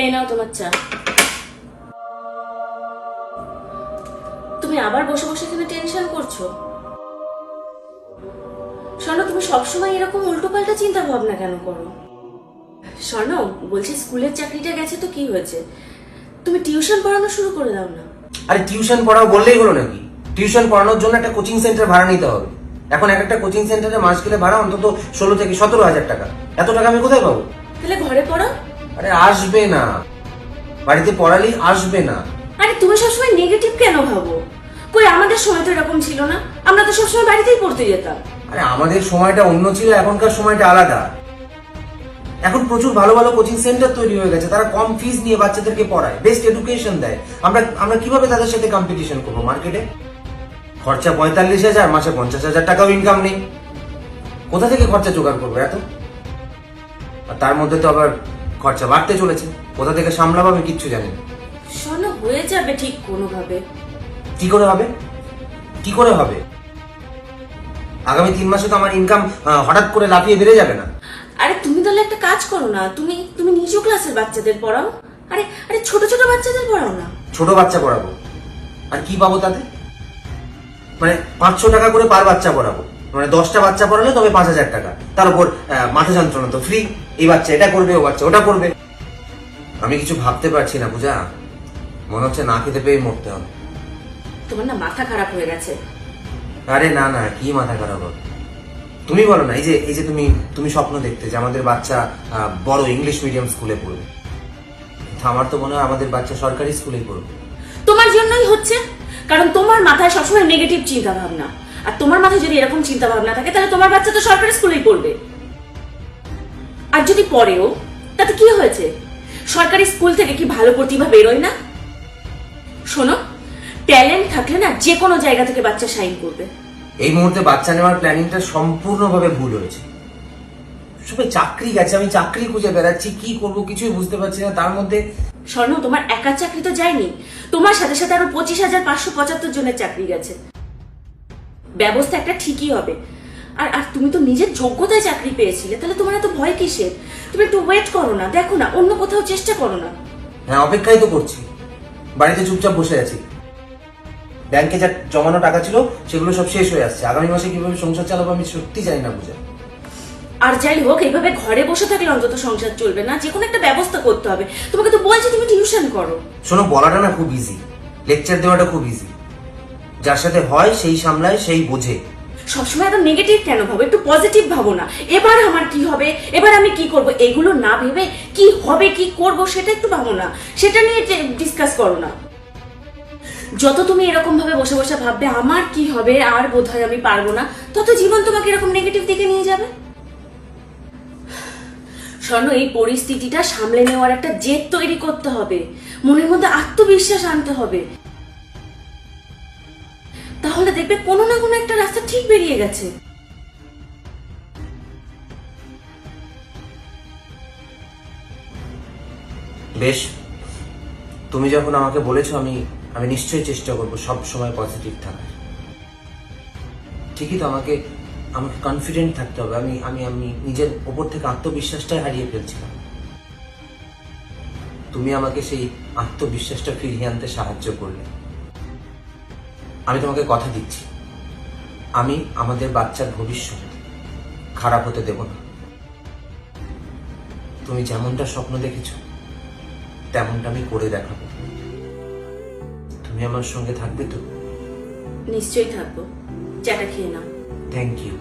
এই নাও তোমার চা। তুমি আবার বসে বসে এখানে টেনশন করছো? স্বর্ণ, তুমি সবসময় এরকম উল্টো পাল্টা চিন্তা ভাবনা কেন করো? স্বর্ণ, বলছি স্কুলের চাকরিটা গেছে তো কি হয়েছে, তুমি টিউশন পড়ানো শুরু করে দাও না। আরে টিউশন পড়াও বললেই হলো নাকি? টিউশন পড়ানোর জন্য একটা কোচিং সেন্টার ভাড়া নিতে হবে। এখন একটা কোচিং সেন্টারে মাস গেলে ভাড়া অন্তত 16 থেকে 17,000 টাকা। এত টাকা আমি কোথায় পাবো? তাহলে ঘরে পড়াও। আরে আসবে না, বাড়িতে পড়ালেই আসবে না। আরে তুমি সবসময় নেগেটিভ কেন ভাবো? কই আমাদের সময় তো এরকম ছিল না, আমরা তো সবসময় বাড়িতেই পড়তে যেতাম। আরে আমাদের সময়টা অন্য ছিল, এখনকার সময়টা আলাদা। এখন প্রচুর ভালো ভালো কোচিং সেন্টার তৈরি হয়ে গেছে, তারা কম ফিস নিয়ে বাচ্চাদেরকে পড়ায়, বেস্ট এডুকেশন দেয়। আমরা কিভাবে তাদের সাথে কম্পিটিশন করবো মার্কেটে? খরচা 45,000, মাসে 50,000 টাকাও ইনকাম নেই। কোথা থেকে খরচা জোগাড় করবো এত? আর তার মধ্যে তো আবার খরচা বাড়তে চলেছে, কোথা থেকে সামলাবো আমি কিচ্ছু জানি না। শোনো, হয়ে যাবে ঠিক কোনোভাবে। কি করে হবে? কি করে হবে? আগামী 3 মাসে তো আমার ইনকাম হঠাৎ করে লাফিয়ে বেড়ে যাবে না। আরে তুমি তাহলে একটা কাজ করো না, তুমি তুমি নিচু ক্লাসের বাচ্চাদের পড়াও। আরে আরে ছোট ছোট বাচ্চাদের পড়াও না। ছোট বাচ্চা পড়াবো, আর কি পাবো তাতে? মানে 500 টাকা করে পার বাচ্চা পড়াবো, মানে 10টা বাচ্চা পড়ালে তবে 5,000 টাকা। তার উপর মাথা যন্ত্রণা তো ফ্রি। এই বাচ্চা এটা করবে, ও বাচ্চা ওটা করবে। আমি কিছু ভাবতে পারছি না পূজা, মনে হচ্ছে না খেতে পেয়ে মরতে হবে। তোমার না মাথা খারাপ হয়ে গেছে। আরে না না, কি মাথা খারাপ হবে? তুমি বলো না, এই যে তুমি স্বপ্ন দেখতে যে আমাদের বাচ্চা বড় ইংলিশ মিডিয়াম স্কুলে পড়বে। আমার তো মনে হয় আমাদের বাচ্চা সরকারি স্কুলেই পড়বে। তোমার জন্যই হচ্ছে, কারণ তোমার মাথায় সবসময় নেগেটিভ চিন্তা ভাবনা। আর তোমার মাথায় যদি এরকম চিন্তা ভাবনা থাকে তাহলে তোমার বাচ্চা তো সরকারি স্কুলেই পড়বে। আর যদি পড়েও তাতে কি হয়েছে? সরকারি স্কুল থেকে কি ভালো প্রতিভা বেরোয় না? শোনো, ট্যালেন্ট থাকলে না যে কোনো জায়গা থেকে বাচ্চা শাইন করবে। এই মুহূর্তে বাচ্চা নেওয়ার প্ল্যানিংটা সম্পূর্ণভাবে ভুল হয়েছে। সবাই চাকরি গেছে, আমি চাকরি খুঁজে বেড়াচ্ছি, কি করব কিছুই বুঝতে পারছি না। তার মধ্যে স্বর্ণ, তোমার একার চাকরি তো যায়নি, তোমার সাথে সাথে আরো 25,575 জনের চাকরি গেছে। ব্যবস্থা একটা ঠিকই হবে। আর আর তুমি তো নিজের যোগ্যতায় চাকরি পেয়েছিলে, তাহলে তোমার এত ভয় কিসের? তুমি একটু ওয়েট করো না, দেখো না অন্য কোথাও চেষ্টা করো না। হ্যাঁ, অপেক্ষাই তো করছি, বাড়িতে চুপচাপ বসে আছি। ব্যাংকে যা জমানো টাকা ছিল সেগুলো সব শেষ হয়ে আসছে। আগামী মাসে কিভাবে সংসার চালাবো আমি সত্যি জানি না পূজা। আর যাই হোক, এইভাবে ঘরে বসে থাকলে অন্তত সংসার চলবে না, যে কোনো একটা ব্যবস্থা করতে হবে। তোমাকে তো বলছি তুমি টিউশন করো। শোনো, বলাটা না খুব ইজি, লেকচার দেওয়াটা খুব ইজি। যার সাথে হয় সেই সামলায়, সেই বোঝে। সবসময় এত নেগেটিভ কেন ভাবো? একটু পজিটিভ ভাবো না। এবার আমার কি হবে, এবার আমি কি করব, এগুলো না ভেবে কি হবে কি করব সেটা একটু ভাবো না, সেটা নিয়ে ডিসকাস করো না। যত তুমি এরকম ভাবে বসে বসে ভাববে আমার কি হবে আর বোধহয় আমি পারবো না, তত জীবন তোমাকে এরকম নেগেটিভ দিকে নিয়ে যাবে। স্বর্ণ, এই পরিস্থিতিটা সামলে নেওয়ার একটা জেদ তৈরি করতে হবে, মনের মধ্যে আত্মবিশ্বাস আনতে হবে। তাহলে দেখবে কোনো না কোনো একটা রাস্তা ঠিক বেরিয়ে গেছে। বেশ, তুমি যখন আমাকে বলেছো আমি নিশ্চয়ই চেষ্টা করবো সব সময় পজিটিভ থাকার। ঠিকই তো, আমাকে কনফিডেন্ট থাকতে হবে। আমি নিজের ওপর থেকে আত্মবিশ্বাসটাই হারিয়ে ফেলছিলাম। তুমি আমাকে সেই আত্মবিশ্বাসটা ফিরিয়ে আনতে সাহায্য করলে। আমি তোমাকে কথা দিচ্ছি, আমি আমাদের বাচ্চার ভবিষ্যৎ খারাপ হতে দেব না। তুমি যেমনটা স্বপ্ন দেখেছো তেমনটা আমি করে দেখাবো। তুমি আমার সঙ্গে থাকবে তো? নিশ্চয়ই থাকবো। চাটা খেয়ে নাও। Thank you.